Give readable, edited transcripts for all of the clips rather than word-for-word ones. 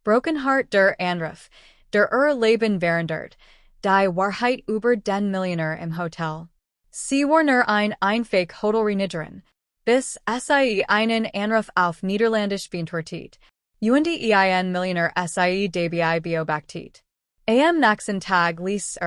Broken Heart der Anruf, der Leben veränderte, die Wahrheit über den Millionär im Hotel. Sie Warner einfache Hotelreinigerin, bis sie einen Anruf auf Niederländisch beantwortet. Und ein Millionär sie dabei beobachtet. Am nächsten Tag ließ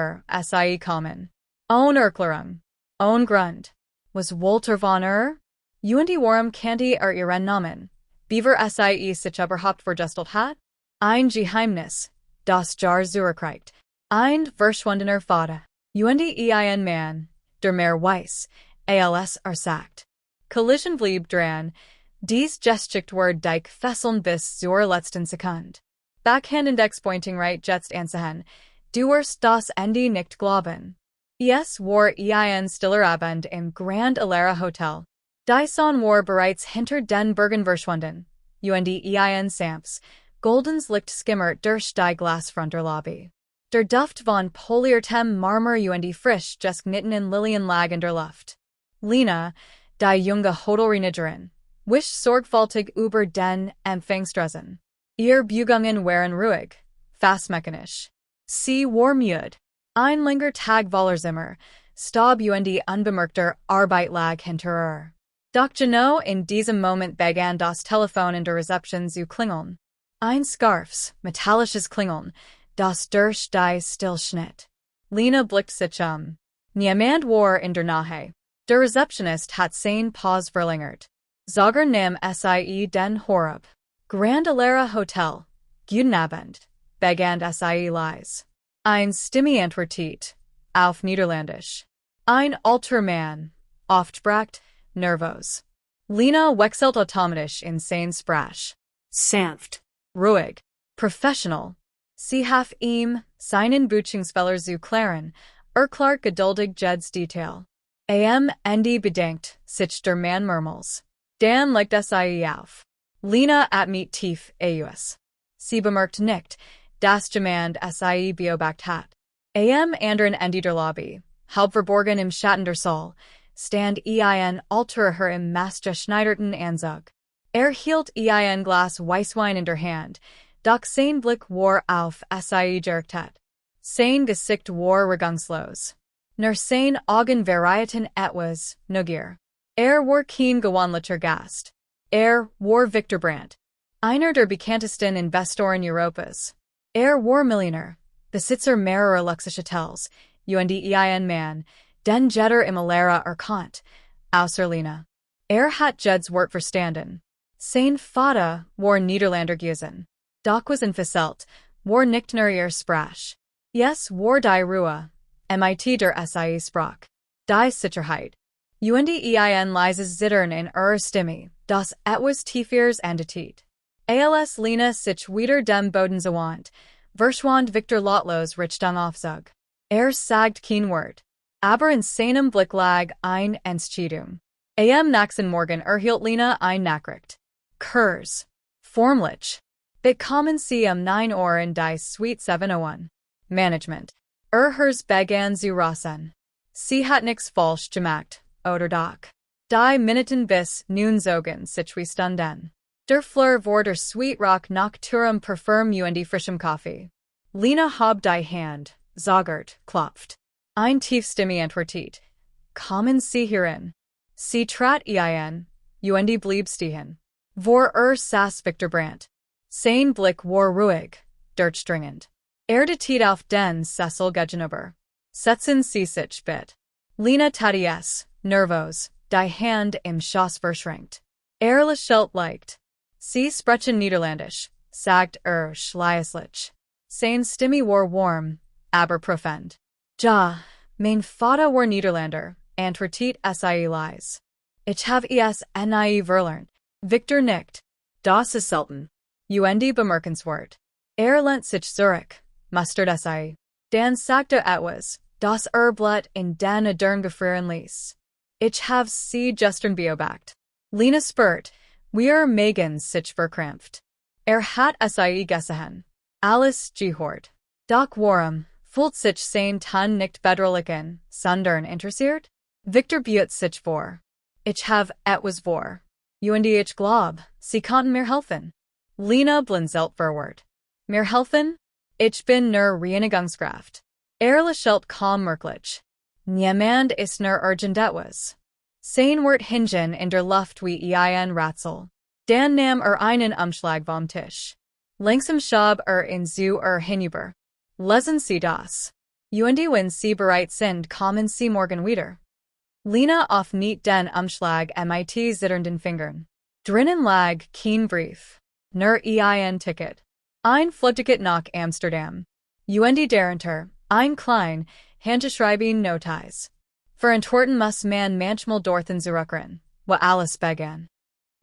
sie kommen. Ohne Erklärung. Ohne Grund. Was Walter von Und warum kannte ihren Namen? Beaver sie sich überhaupt vorgestellt hat? Ein Geheimnis, das Jar zurückreicht. Ein verschwundener Vater. Und ein Mann, der mehr weiß, als sagt. Collision blieb dran. Dies Geschichte wurde dich fesseln bis zur letzten Sekunde. Backhand-Index pointing right jetzt anzuhören. Du wirst das Ende nicht glauben. Es war ein stiller Abend im Grand Alara Hotel. Die Sonne war bereits hinter den Bergen verschwunden. Und ein Samps, goldens Licht skimmert durch die Glasfronter Lobby. Der Duft von poliertem Marmor und frisch geschnittenen in Lilien lag in der Luft. Lena, die junge Hotelreinigerin, wischt sorgfältig über den Empfangsdresen. Ihr Bewegungen waren ruhig, fast mechanisch. Sie war müde. Ein langer Tag voller Zimmer, Staub und unbemerkter Arbeit lag hinter ihr. Doch genau in diesem Moment begann das Telefon in der Rezeption zu klingeln. Ein scharfes, metallisches Klingeln, das durch die Stillschnitt. Lena blickte sich Niemand war in der Nähe. Der Rezeptionist hat seine Pause verlängert. Zager nahm sie den Horab. Grand Alara Hotel. Guten Abend, begann sie leise. Ein Stimme antwortet, auf Niederländisch. Ein alter Mann, aufgebracht, nervös. Lena wechselt automatisch in seine Sprache. Sanft, ruhig, professional. Sie hat ihm seinen Buchungsfehler zu klären, erklärt geduldig jedes Detail. Am Ende bedankt sich der Mann mehrmals. Dann legt sie auf. Lena atmet tief aus. Sie bemerkt nicht, dass jemand sie beobachtet hat. Am anderen Ende der Lobby, halb verborgen im Schatten der Saal, stand ein alter Herr im maßgeschneiderten Anzug. Hielt ein Glas Weißwein in der Hand, doch sein Blick war auf sie gerichtet. Sein Gesicht war regungslos. Nur sein Augen variierten etwas Neugier. War kein gewöhnlicher Gast. War Victor Brandt, einer der bekanntesten Investoren Europas. War Millionär, Besitzer mehrerer Luxushotels, und ein Mann, den jeder im Alara erkannt, außer Lena. Hat Jed's Wort verstanden. Sein Vater war Niederländer gewesen. Doch was entfesselt, war nicht nur ihr Sprache. Es war die Ruhe, mit der sie sprach. Die Sicherheit. Und ein leises Zittern in ihrer Stimme, das etwas tieferes Entität. Als Lena sich wieder dem Boden zuwand, verschwand Victor Lotlos Richtungsaufzug. Sagt kein Wort. Aber in seinem Blick lag ein Entscheidung. Am nächsten Morgen erhielt Lena ein Nachricht. Kurs. Formlich. Bekommen Sie 9 Uhr in die Suite 701. Management. Hers begann zu rasen. Sie hat nix falsch gemacht, oder doch. Die Minuten bis nun zogen sich wie Stunden. Der Fleur vor der Suite rock nach Turm Parfum und frischem Kaffee. Lena hob die Hand, zagert, klopft. Ein Tiefstimme antwortet. Kommen Sie hierin. Sie trat ein, und blieb stehen. Vor saß Victor Brandt. Sein Blick war ruhig, durchdringend. Tiet auf den Sessel gegenüber. Setzen Sie sich bitte. Lena tat nervös, die Hand im Schoß verschränkt. Lächelt leicht. Sie sprechen Niederländisch, sagt schleislich. Sein Stimme war warm, aber profund. Ja, mein Vater war Niederländer, antwortet sie leise. Ich habe es nie verlernt. Victor nickt. Das ist selten. Und bemerkenswert. Lehnt sich zurück, mustert sie. Dann sagte etwas, das Blatt in den Adern gefrieren ließ. Ich habe sie gestern beobachtet. Lena spürt, wir Megan sich verkrampft. Hat sie gesehen. Alles gehört. Doch warum fühlt sich sein Ton nicht bedrohlich an, sondern interessiert? Victor beut sich vor. Ich habe etwas vor. Und ich glaub, sie konnten mir helfen. Lena blinzelt forward. Mir helfen? Ich bin nur Reinigungskraft. Schelt kaum möglich. Niemand ist nur urgent etwas. Sein wird hingen in der Luft wie ein Ratzel. Dan nahm einen Umschlag vom Tisch. Langsam schob in zu hinüber. Lesen Sie das. Wenn Sie bereit sind, kommen Sie morgen wieder. Lena auf niet den Umschlag mit zitternden Fingern. Drinnen lag kein Brief. Nur ein Ticket. Ein Flugticket nach Amsterdam. Darunter, ein klein, handgeschrieben Notiz. Verantworten muss man manchmal dorthin zurückrennen, wo alles begann.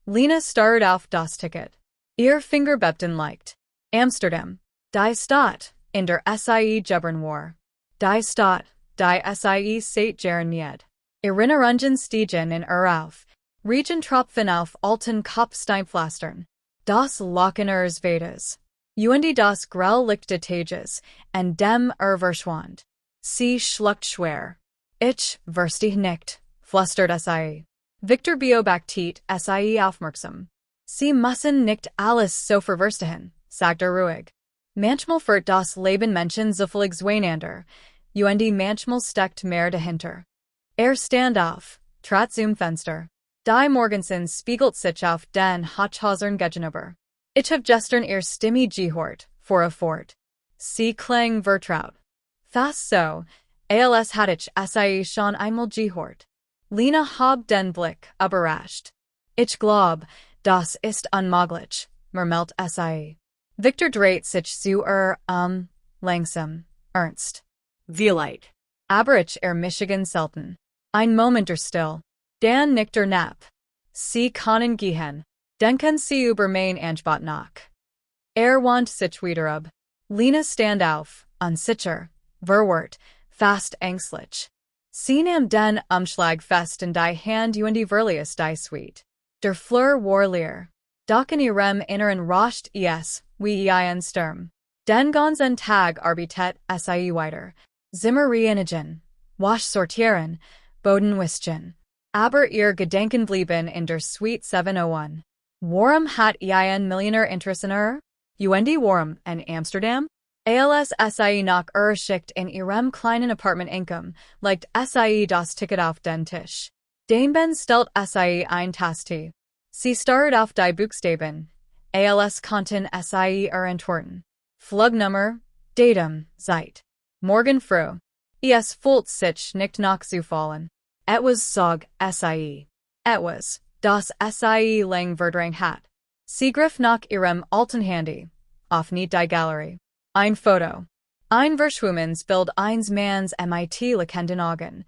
Lena starrt auf das Ticket. Ihr Finger bebten leicht. Amsterdam. Die Stadt, in der Sie Jubern war. Die Stadt, die Sie seit Jahren mied. Erinnerungen stiegen in auf. Regen Tropfen auf alten Kopfsteinpflastern. Das Lachen ihres Vedas. Das graulichte Tages, and dem verschwand. Sie schluckt schwer. Ich, verstig nicht, flüstert Sie. Victor beobachtet Sie aufmerksam. Sie müssen nicht alles so verwursten, sagt ruhig. Manchmal wird das Leben Menschen zufällig zueinander, manchmal steckt mehr dahinter. Stand auf, trat zum Fenster. Die Morgensen spiegelt sich auf den Hochhäusern gegenüber. Ich hab gestern Stimme gehört, fort. Sie klang vertraut. Fast so, als hatte ich Sie schon einmal gehört. Lena hab den Blick überrascht. Ich glaub, das ist unmöglich, murmelt Sie. Victor dreht sich zu langsam, ernst. Vielleicht. Aber ich Michigan selten. Ein Moment still. Dan nickt nap. Sie können gehen. Denken Sie über mein Angebot nach. Wand sich wieder ab. Lena stand auf, unsicher, verwirrt, fast ängstlich. Sie nahm den Umschlag fest in die Hand verlies die Sweet. Der Fleur war leer. Doch in ihrem Inneren rauscht wie ein Sturm. Den ganzen Tag arbeitet Sie weiter. Zimmer reinigen, Wasch sortieren, Boden wischen. Aber ihr Gedenken blieben in der Suite 701. Warum hat ein Millionär Interessener? Warum in Amsterdam? Als Sie nach schickt in ihrem kleinen Apartment Income, legt Sie das Ticket auf den Tisch. Den Ben stellt Sie ein Tasti. Sie starrt auf die Buchstaben. Als konnten Sie antworten. Flugnummer, Datum, Zeit. Morgen früh. Es fühlt sich nicht nach Zufallen. Etwas sag Sie. Etwas, das Sie lang verdrängt hat. Sie griff nach ihrem alten Handy. Öffnet die Galerie. Ein Foto. Ein verschwommenes Bild eines Manns lekenden Augen.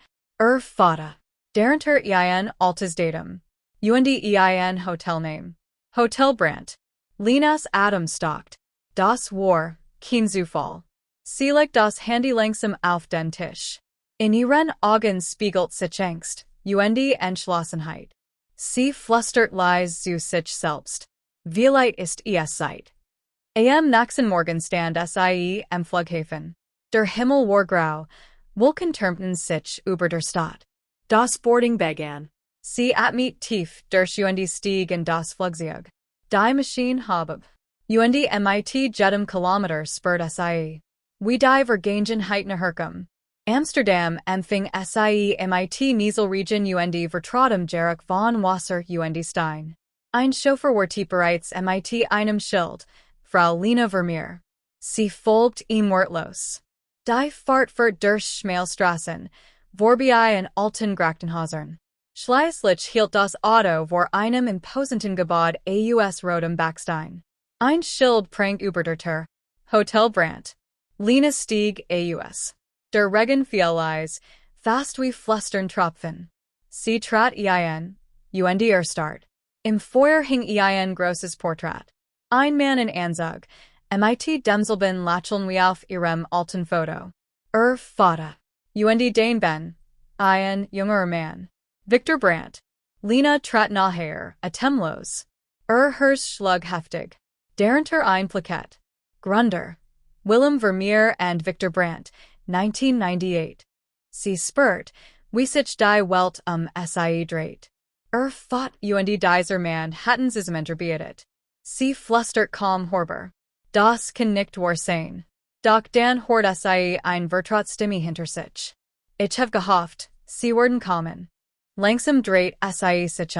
Vater. Darunter ein altes Datum. Ein Hotelname. Hotel Brandt. Lenas Atem stockt. Das war kein Zufall. Sie legt das Handy langsam auf den Tisch. In ihren Augen spiegelt sich Angst, Entschlossenheit. Sie flüstert leise zu sich selbst. Vielleicht ist es Zeit. Am nächsten Morgen stand Sie am Flughafen. Der Himmel war grau, Wolken türmten sich über der Stadt. Das Boarding begann. Sie atmet tief durch Stieg in das Flugzeug. Die Maschine habab. mit jedem Kilometer spürt Sie. Wie die Vergangenheit nachherkommen. Amsterdam empfing Sie mit Nieselregen vertrautem Jarek von Wasser Stein. Ein Chauffeur war bereits mit einem Schild, Frau Lena Vermeer. Sie folgt ihm wortlos. Die Fahrt wird durch Schmalstraßen, vorbei in alten Grachtenhäusern. Schließlich hielt das Auto vor einem imposenten Gebäude aus rotem Backstein. Ein Schild prangt über der Tür. Hotel Brandt. Lena stieg aus. Der Regen fiel leise, fast wie flüstern Tropfen. Sie trat ein, Start. Im Feuer hing ein großes Porträt. Ein Mann in Anzug, mit Demselben lächeln wie auf ihrem alten Foto. Vater. Den Ben. Ein junger Mann. Victor Brandt. Lena trat nachher, atemlos. Herz schlug heftig. Darunter ein Plaket. Grunder. Willem Vermeer and Victor Brandt, 1998. Sie spurt, wie sich die Welt Sie dreht. Fought dieser Mann hatten zusammengearbeitet. Sie flüstert kaum horber. Das kann nicht wahr sein. Doch dann hort sie ein Verrat Stimme hinter sich. Ich have gehofft, sie werden kommen. Langsam dreht sie sich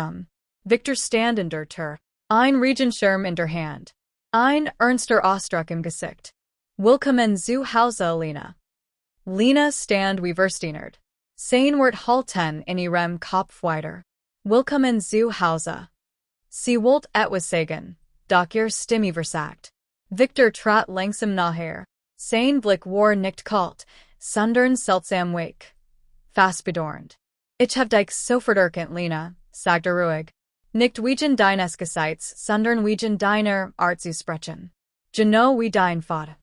Victor stand in der Tür. Ein Regenschirm in der Hand. Ein ernster Ausdruck im Gesicht. Willkommen zu Hause, Lena. Lena stand wie versteinert. Sein wird halten in ihrem Kopf weiter. Willkommen zu Hause. Sie wollt etwas sagen, doch ihr Stimme versagt. Victor trat langsam nachher. Sein Blick war nicht kalt, sondern seltsam weich. Fast bedorrend. Ich hab dich sofort erkannt, Lena, sagte ruhig. Nicht wegen deines Gesichts, sondern wegen deiner Art zu sprechen. Genau wie dein Vater.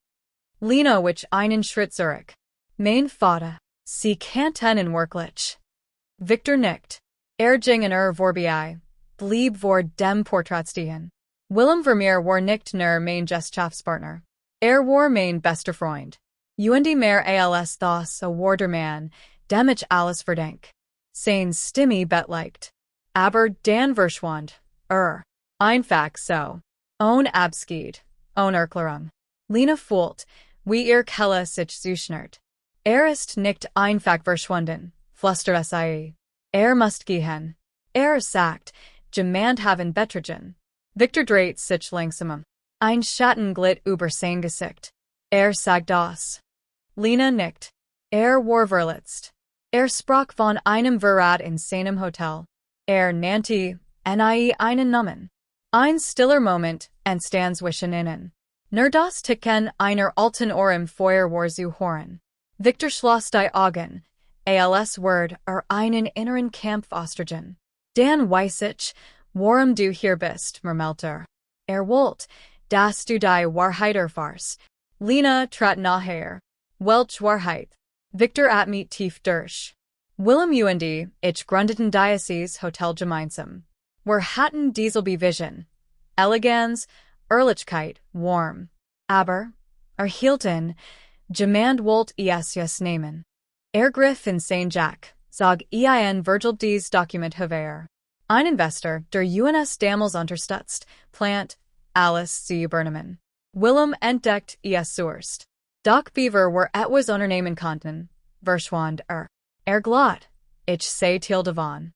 Lena wich einen Schritt zurück. Mein Vater, sie kannten wirklich. Victor nickt. Ging vorbei, blieb vor dem Portrait stehen. Willem Vermeer war nicht nur mein Gesellschaftspartner. War mein bester Freund. Und mehr als das war der Mann, dem ich alles verdenk. Sein Stimme betleicht. Aber dann verschwand, einfach so. Ohne Abschied, ohne Erklärung. Lena fühlt, wie ihr Kehle sich zuschnürt. Ist nicht einfach verschwunden, flüstert sie. Must gehen. Sagt, jemand haben betrogen. Victor dreht sich langsam. Ein Schatten glitt über sein Gesicht. Sagt das. Lena nickt. War verletzt. Sprach von einem Verrat in seinem Hotel. Nannte einen Namen. Ein stiller Moment entstand zwischen ihnen. Nur das Ticken einer alten Ohr im Feuer war zu hören. Victor schloss die Augen, als Word einen inneren Kampf auszudrücken. Dan weiß ich, warum du hier bist, murmelte wollt, dass du die Wahrheit erfährst. Lena trat nachher. Welch Wahrheit? Victor atmet tief durch. Willem und ich gründeten Diocese Hotel gemeinsam. Wir hatten dieselbe Vision. Eleganz, Ehrlichkeit, warm. Aber, hielten, jemand wollt es nehmen. Griff in St. Jack, zog Virgil dies Dokument haver. Ein Investor, der uns damals unterstützt, plant, alles zu übernehmen. Willem entdeckt es zuerst. Doch Beaver war etwas unternehmen konnten, verschwand glad, ich sei til davon.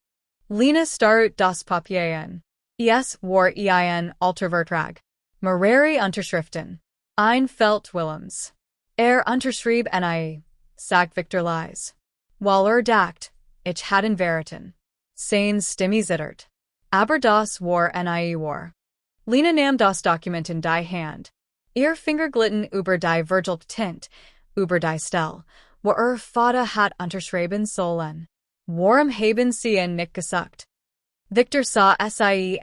Lena starrt das Papier. Es war alter Vertrag. Mehrere Unterschriften. Ein Feld Willems. Unterschrieb nie, sagt Victor leise. Weil dacht, ich hadden verraten. Sein Stimme zittert. Aber das war nie war. Lena nahm das Dokument in die Hand. Ihr Finger glitten über die Virgil Tint, über die Stelle, wo Vater hat unterschrieben sollen. Warum haben sie ihn nicht gesagt? Victor sah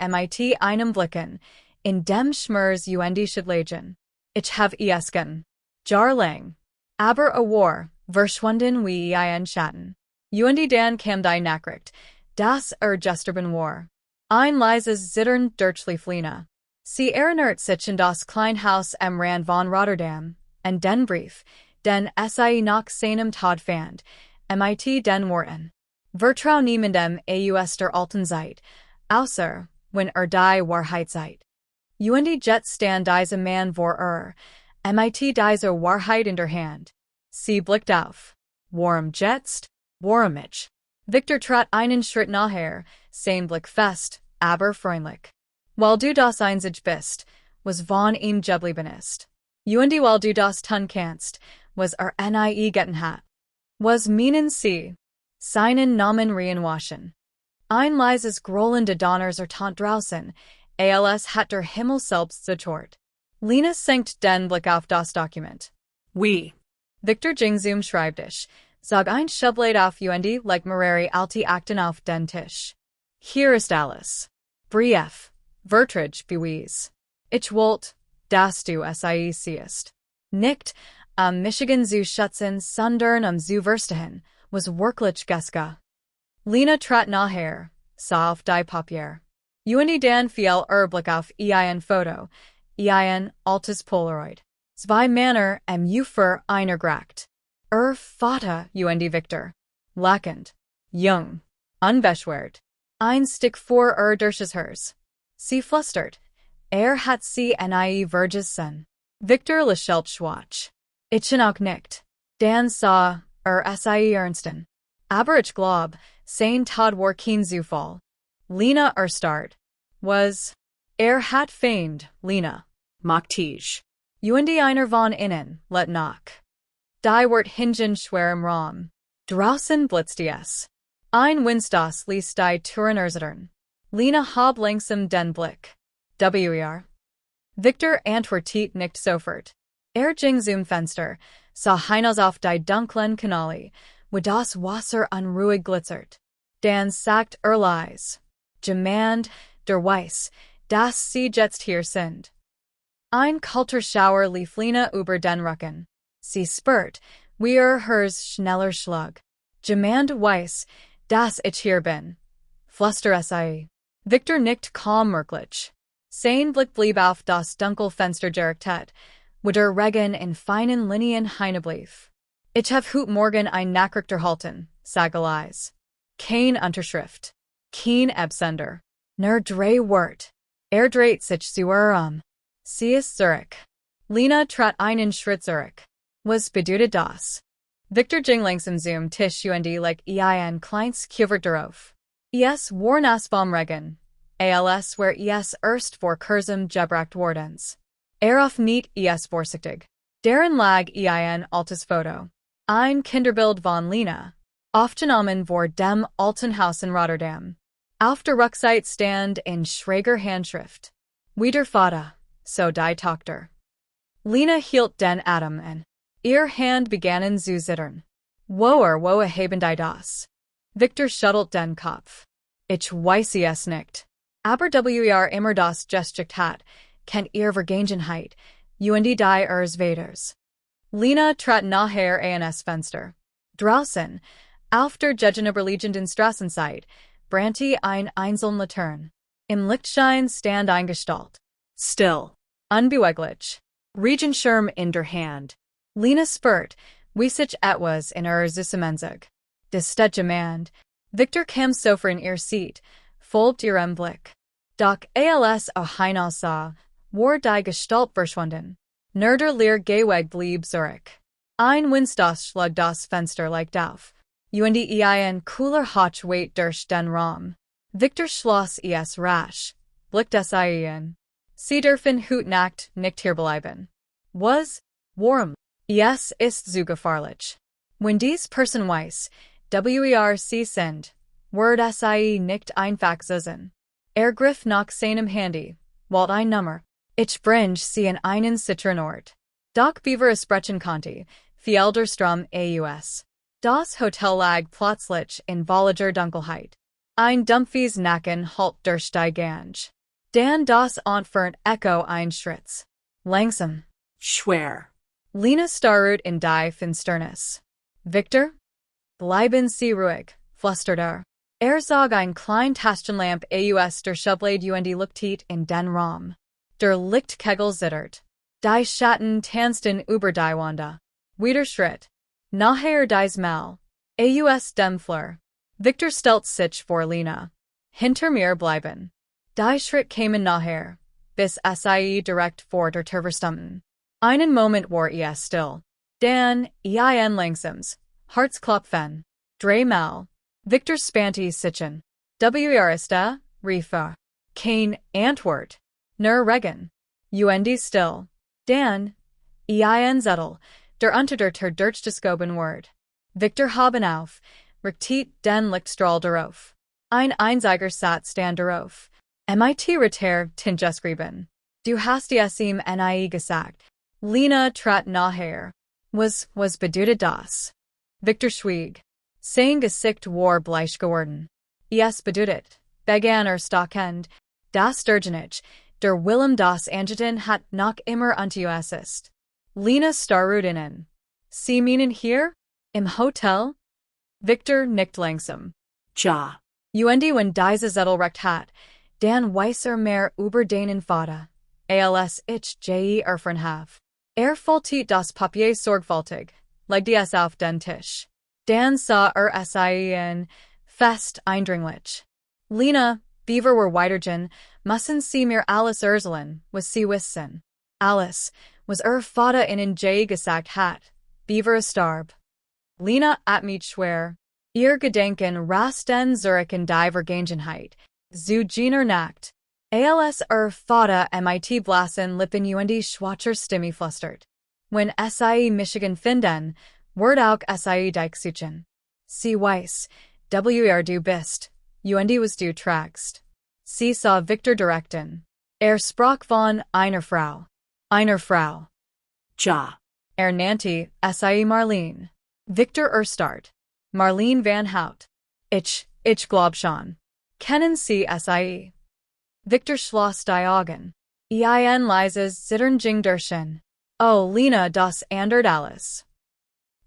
mit einem Blicken, in dem Schmerz legen. Ich hab esken. Jarlang. Aber war, verschwunden wie ein Schatten. Dan kam die Nachricht, dass gestorben war. Ein leises Zittern durchlief Lena. Sie erinnert sich an das Kleinhaus am Rand von Rotterdam, an den Brief, den nach seinem Tod fand, den Worten. Vertrau niemandem aus der alten Zeit, außer, wenn die Wahrheit seid. Jetzt stand dieser Mann vor diese Wahrheit in der Hand. Sie blickt auf. Warum jetzt? Warum ich? Victor trat einen Schritt nachher, sein Blick fest, aber freundlich. Weil du das einzig bist, was von ihm geblieben ist. Weil du das tun kannst, was nie getan hat. Was meinen sie? Seinen Namen reinwaschen. Ein leises Grollen de Donners tant draußen, als hat der Himmel selbst zertort. Lena senkt den Blick auf das Dokument. Oui. Victor Jingzum schreibt ich, sag ein Schublatt auf like mehrere alte Akten auf den Tisch. Hier ist alles. Brief. Vertrag bewies. Ich wollt, dass du siehst. Nicht, Michigan zu schätzen, sondern zu verstehen, was wirklich geschah. Lena trat nachher, sah auf die Papier. Dan fiel Blick auf ein Foto, altes Polaroid. Zwei Männer für einer Gracht. Vater Victor. Lachend. Jung. Unbeschwert. Ein Stick vor durches Hers. Sie flüstert. Hat sie nie verges son. Victor Lachelt Schwach. Itchen auch nicht. Dan saw, sie ernsten. Aber ich glaub, sein Todd war kein Zufall. Lena Start. Was. Hat feind, Lena. Mocktige. Und einer von innen, let nach. Die Wort hingen schwerem Raum. Draußen blitzt es. Ein Windstas ließ die Türen erzittern. Lena hab langsam den Blick. Wer. Victor antwortet nicht sofort. Ging zum Fenster, sah hinaus auf die dunklen Kanäle, wo das Wasser unruhig glitzert. Dan sagt leise. Jemand, der weiß, dass sie jetzt hier sind. Ein kalter Schauer lief Lena über den Rücken. Sie spürt, wie hers schneller schlug. Jemand weiß, dass ich hier bin. Flüster sie. Victor nickt kaum merklich. Sein Blick blieb auf das dunkel Fenster gerichtet, wo der Regen in feinen Linien hinblieb. Ich hab heute Morgen ein Nachricht erhalten, sag leise. Kein Unterschrift. Kein Absender. Nur drei Wort. Dreht sich zu Sie ist Zurück. Lena trat einen Schritt zurück. Was bedeutet das? Victor ging langsam zum Tisch und like ein kleines Kuvert darauf. War nass vom Regen. Als where erst vor kurzem gebracht wordens. Auf nicht vorsichtig. Darin lag ein altes Foto. Ein Kinderbild von Lena. Aufgenommen vor dem alten Haus in Rotterdam. Auf der Rückseite stand in schräger Handschrift. Wieder Vater, so die Tochter. Lena hielt den Atem an. Ihr Hand begannen zu zittern. Woher haben die das? Victor schüttelt den Kopf. Ich weiß es nicht. Aber immer das Gesicht hat, kennt ihr Vergangenheit, und die Vaters. Lena trat nachher ans Fenster. Draußen, auf der gegenüberliegenden Straßenseite, brannte ein einzelne Laterne. Im Lichtschein stand eine Gestalt. Still. Unbeweglich. Regenschirm in der Hand. Lena spürt, wie sich etwas in Zusammenzug. Das Jemand. Victor kam sofa in ihr Seat, folgt ihrem Blick. Doch als hinaus sah, war die Gestalt verschwunden. Nur der leer Gehweg blieb zurück. Ein Windstas schlug das Fenster leicht auf. Und ein cooler Hotch weit durch den Raum. Victor schloss es rasch. Blickt sie an. Sie dürfen heute Nacht nicht hierbleiben. Was? Warm. Es ist zu gefahrlich. Wenn dies Person weiß, sie sind, wird sie nicht einfach sein. Griff nach seinem Handy, wählt ein Nummer. Ich bringe sie in einen sicheren Ort. Doch beaver sprechen konnte, Fjellderstrom aus. Das Hotel lag plötzlich in völliger Dunkelheit. Ein dumpfes Nacken halt durch die Gange. Dan das entfernt Echo ein Schritz. Langsam. Schwer. Lena starrte in die Finsternis. Victor? Bleiben Sie ruhig, flüsterte. Sah ein klein Taschenlamp aus der Schublade und lookte in den Raum. Der Lichtkegel zittert. Die Schatten tanzten über die Wände. Wieder Schritt. Nachher dies Mal. Aus dem Flur. Victor stellt sich vor Lena. Hinter mir bleiben. Die Schritt kamen nachher, bis sie direkt vor der Tür stummten. Einen Moment war still. Dan, langsames, Herzklopfen. Dreimal. Victor spannte sichern. Ist da, riefa. Kein Antwort. Nur Regen. Und still. Dan, zettel, der unter der Tür durchgeskoben word. Victor haben auf, richtet den Lichtstrahl darauf. Ein einziger Satz stand darauf. Mit Retter geschrieben. Du hast es ihm nie gesagt. Lena trat nachher. Was bedeutet das? Victor schwieg. Sein Gesicht war bleich geworden. Es bedeutet, begann stockend, das Durchnich, der Willem das Angeten hat noch immer es ist. Lena starrte innen. Sie meinen hier? Im Hotel? Victor nickt langsam. Ja. Und wenn diese Zettel recht hat, dann weiß mehr über den Vater. Als ich erfahren habe. Faltet das Papier sorgfältig, legte es auf den Tisch. Dan sah es fest eindringlich. Lena, Beaver war weitergehen, müssen Sie mir alles erzählen, was Sie wissen. Alice was Vater in gesagt hat, beaver starb. Lena at mich schwer, ihr Gedenken rast den Zurichen die Vergangenheit, zu jener Nacht. Als Vater mit blassen Lippen und Schwacher Stimme flüstert. When sie Michigan finden, wird auch sie dich suchen. Sie weiß, du bist, und was du tragst. Sie sah Victor direkten. Sprach von einer Frau. Einer Frau. Ja. Nannte sie Marleen. Victor start. Marleen van Hout. Ich glaub schon. Kennen Sie sie? Victor schloss die Augen. Leises Zittern durchschen. Oh, Lena das andert alles.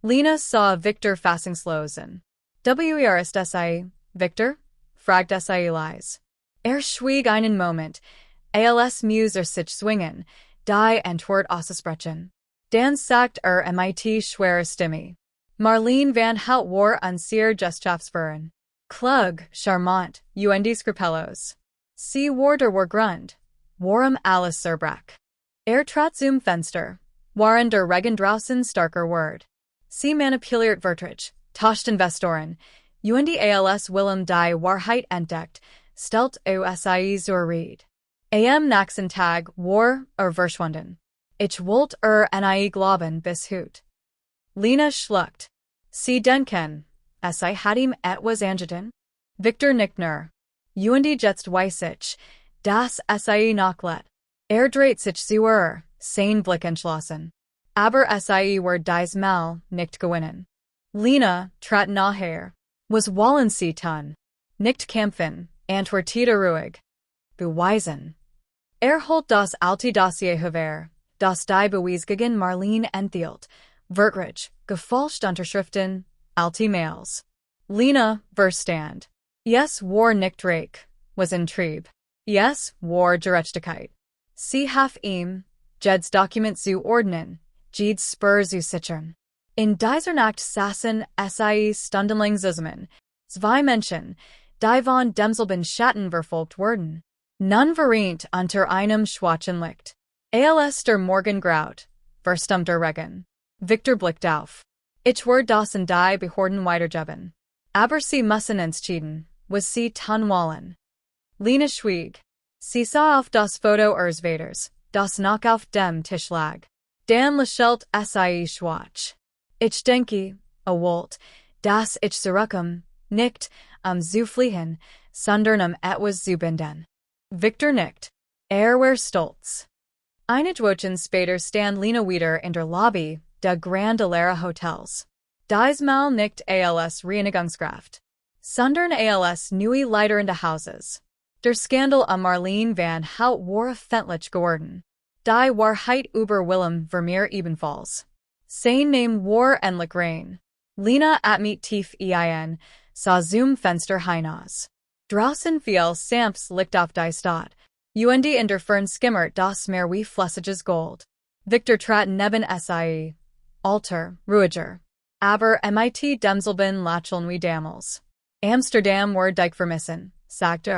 Lena sah Victor fassungslosen. Ist sie, Victor? Fragt sie leise. Schwieg einen Moment. Als Muser sich zwingen, die Antwort auszusprechen. Dan sagt mit schwerer Stimme. Marleen van Hout war an sehr Gesellschaftsführen. Klug, charmant, und scrupellos. Sie war Grund. Warum alles zerbrach. Trat zum Fenster. Waren der Regen draußen starker Word. Sie manipuliert Vertrich, tauscht Investoren. Und als Willem die Wahrheit entdeckt, stellt sie zur Rede. Am nächsten Tag war verschwunden. Ich wollte nie glauben bis heute. Lena schluckt. Sie denken, sie hat ihm etwas angedient? Victor nickt nur. Und jetzt weiß ich, dass sie nachlet. Dreht sich zu sein Blick entschlossen. Aber sie war diesmal nicht gewinnen. Lena trat nachher. Was wollen Sie tun? Nicht kämpfen, antwortete ruhig. Beweisen. Holt das alte Dossier hervor, das die Beweis gegen Marleen enthielt, wirklich, gefälscht Unterschriften, alte Mails. Lena verstand. Yes, war nicht reich, was in Trieb. Yes, war Gerechtigkeit. Sie half ihm, Jed's Dokument zu ordnen, Jed's Spur zu sichern. In dieser Nacht saßen sie stundenlang zusammen, zwei Menschen, die von demselben Schatten verfolgt wurden. Nun vereint unter einem schwachen Licht. Als der Morgen graut, verstummte der Regen. Victor blickt auf. Ich war das und die Behörden weitergeben. Aber sie müssen entschieden, was sie tun wollen. Lena schwieg. Sie sah auf das Foto ihres Vaters, das noch auf dem Tisch lag. Dan lächelte sie schwach. Ich denke, wollt, dass ich zurückkomme, nicht, zu fliehen, sondern etwas zu binden. Victor nickt. War stolz. Einige Wochen später stand Lena wieder in der Lobby der Grand Alera Hotels. Diesmal nicht als Reinigungskraft, sondern als neue Leiternde Hauses. Der Skandal Marleen van Hout war öffentlich geworden. Die Wahrheit über Willem Vermeer ebenfalls. Sein Name war endlich rein. Lena atmet tief ein, sah zum Fenster hinaus. Draußen fiel Samps Licht auf die Stadt. Und in der Fern skimmert das Meer wie flüssiges Gold. Victor trat neben sie. Alter, ruhiger. Aber mit demselben Lächeln wie damals. Amsterdam war dich vermissen, sagt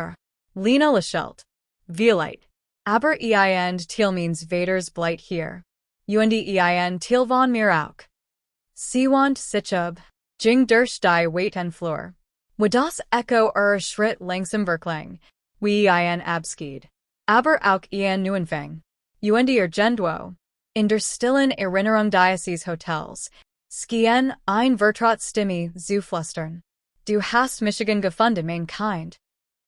Lena lächelt. Vielleicht. Aber til means Vaters Blight hier. Und til von mir auch. Sie want sich Jing durch die Weiten Flur. Wo das Echo Schritt langsam verklang, wie abschied. Aber auch Neuanfang. Und Genduo. In der stillen Erinnerung dieses Hotels. Skien ein Verrat Stimme zu flüstern. Du hast Michigan gefunden, mein Kind.